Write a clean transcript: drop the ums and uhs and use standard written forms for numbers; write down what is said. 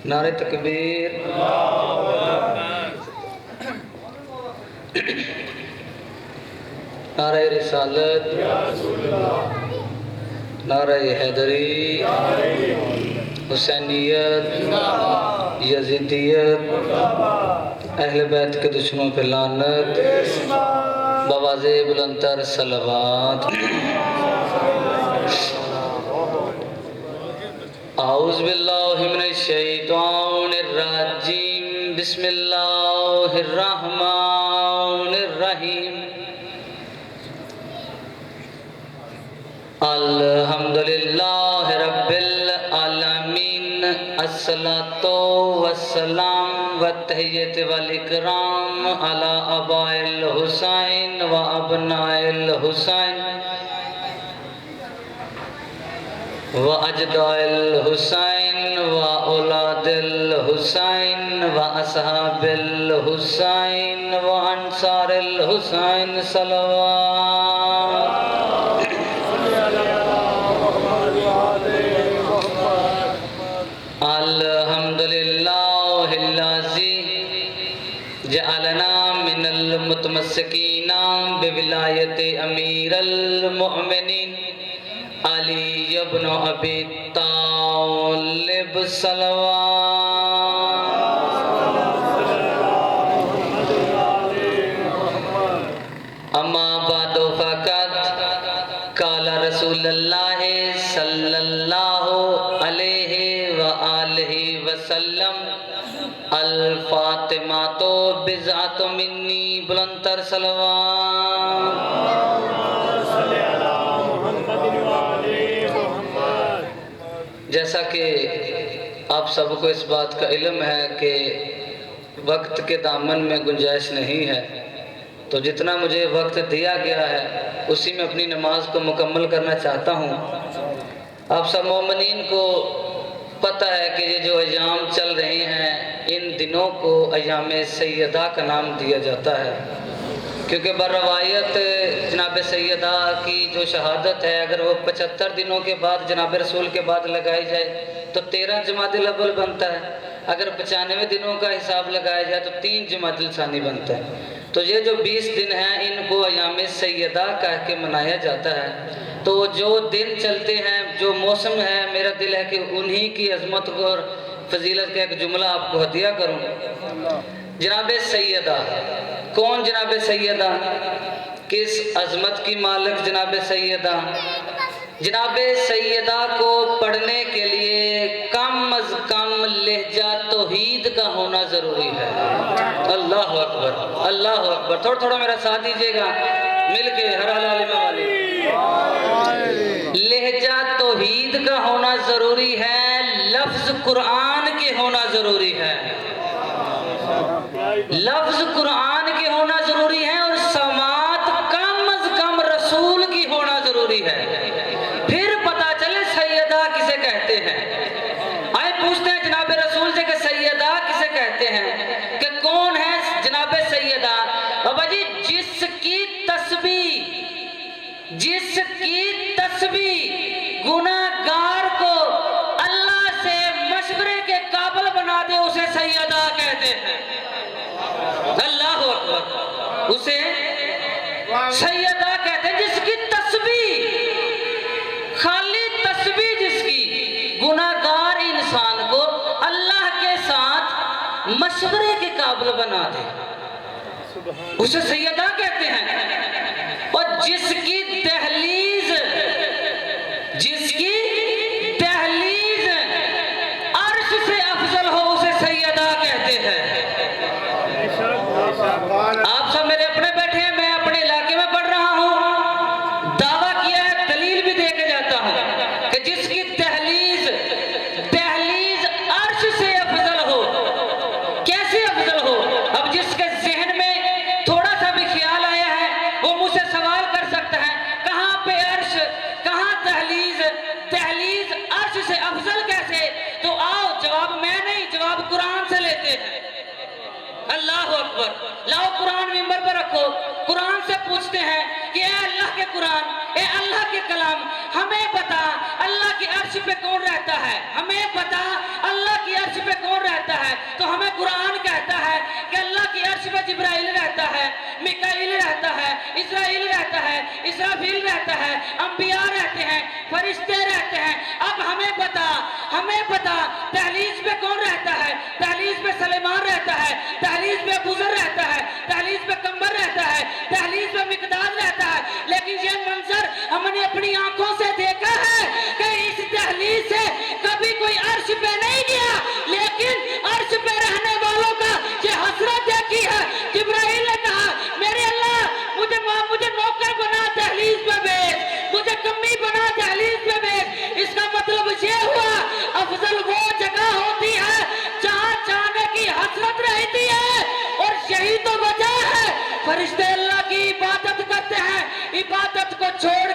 नारे तकबीर। नारे रिसालत, नारे हैदरी, हुसैनियत, यजीदियत, अहले बैत के दुश्मनों पे लानत, बवाज़े बुलंदतर सलवात। औज़ु बिल्लाहि मिनश शैतानिर रजीम, बिस्मिल्लाहिर रहमानिर रहीम। अल्हम्दुलिल्लाहि रब्बिल आलमीन, अस्सलातु वस्सलाम व तहियत वल इकराम अला अबाइल हुसैन व अबनाइल हुसैन व अजदाइल हुसैन व औलादिल हुसैन व असहाबिल हुसैन व अंसारिल हुसैन सलवात। अल्हम्दुलिल्लाहिल्लज़ी जअलना मिनल मुतमस्सिकीना बिविलायति अमीरुल मुमिनीन अली इब्न अबी तालिब सल्लल्लाहु अम्मा बादु फ़क़द क़ाला रसूलुल्लाहि सल्लल्लाहु अलैहि व आलिहि वसल्लम अल फ़ातिमातु बिज़अतु मिन्नी, बुलंदतर सलवात। जैसा कि आप सबको इस बात का इल्म है कि वक्त के दामन में गुंजाइश नहीं है, तो जितना मुझे वक्त दिया गया है उसी में अपनी नमाज को मुकम्मल करना चाहता हूँ। आप सब मोमिनीन को पता है कि ये जो अयाम चल रहे हैं, इन दिनों को अयाम सैयदा का नाम दिया जाता है, क्योंकि बरवायत जनाब सैयदा की जो शहादत है, अगर वो 75 दिनों के बाद जनाब रसूल के बाद लगाई जाए तो 13 जमादिल अव्वल बनता है। अगर 95 दिनों का हिसाब लगाया जाए तो 3 जमादिल सानी बनता है। तो ये जो 20 दिन हैं, इनको अयाम सैयदा कह के मनाया जाता है। तो जो दिन चलते हैं, जो मौसम है, मेरा दिल है कि उन्हीं की अजमत को और फजीलत का एक जुमला आपको हदिया करूँ। जनाब सैयदा कौन? जनाब सैयदा किस अजमत की मालिक जनाब सैयदा? जनाब सैयदा को पढ़ने के लिए कम अज कम लहजा तौहीद का होना ज़रूरी है। अल्लाह अकबर, अल्लाह अकबर। थोड़ा थोड़ा मेरा साथ दीजिएगा मिल के हर हाल में वाले। लहजा तौहीद का होना ज़रूरी है, लफ्ज़ कुरान के होना ज़रूरी है, लफ्ज़ कुरान के होना ज़रूरी है, और समात कम अज कम रसूल की होना ज़रूरी है। फिर पता चले सैयदा किसे कहते हैं। आए पूछते हैं जनाब रसूल से कि सैयदा किसे कहते हैं, कि कौन है जनाब सैयदा? बाबा जी, जिसकी तस्बीह गुनाहगार को अल्लाह से मशवरे के काबिल बना दे, उसे सैयदा कहते हैं। अल्लाह अकबर, उसे सैयदा कहते हैं। जिसकी तस्बीह, खाली तस्बीह जिसकी गुनाहगार इंसान को अल्लाह के साथ मशवरे के काबिल बना दे, उसे सैयदा कहते हैं। और जिसकी दहलीज अर्श से अफजल हो, उसे सैयदा कहते हैं। आप सब मेरे अपने बैठे हैं, मैं अपने इलाके में पढ़ रहा हूँ, दावा किया है, दलील भी दे के जाता हूँ कि जिसकी दहलीज अर्श से अफजल हो। कैसे अफजल हो? अब जिसके जहन में थोड़ा सा भी ख्याल आया है, वो मुझसे सवाल कर सकता है, कहाँ पे अर्श, कहाँ दहलीज अर्श से अफजल कैसे? तो आओ, जवाब मैं नहीं, जवाब कुरान से लेते हैं। अल्लाह अकबर। लाओ कुरान मिंबर पर रखो, कुरान से पूछते हैं कि ए अल्लाह के कुरान, ए अल्लाह के कलाम, हमें बता अल्लाह की अर्श पे कौन रहता है, हमें बता अल्लाह की अर्श पे कौन पे जिब्राइल रहता है, मिकाईल रहता है, इस्राइल रहता है, इसराफील रहता है, अंबिया रहते हैं, फरिश्ते रहते हैं। अब हमें पता दहलीज पे कौन रहता है? दहलीज पे सलेमान रहता है, दहलीज पे बुजर रहता है, दहलीज पे कंबर रहता है, दहलीज पे मिकदाद रहता है। लेकिन ये मंजर हमने अपनी आंखों से देखा है कि इस दहलीज से कभी कोई अर्श पे नहीं गया, लेकिन अर्श पे रहने वालों का ये हसरत देखी है। जिब्राइल ने कहा, मेरे अल्लाह मुझे नौकर बना दहलीज पे भेज, मुझे कमी बना दहलीज पे भेज। इसका मतलब ये हुआ अफजल वो जगह होती है जहां जाने की हसरत रहती है, और यही तो वजह है फरिश्ते अल्लाह की इबादत करते हैं। इबादत को छोड़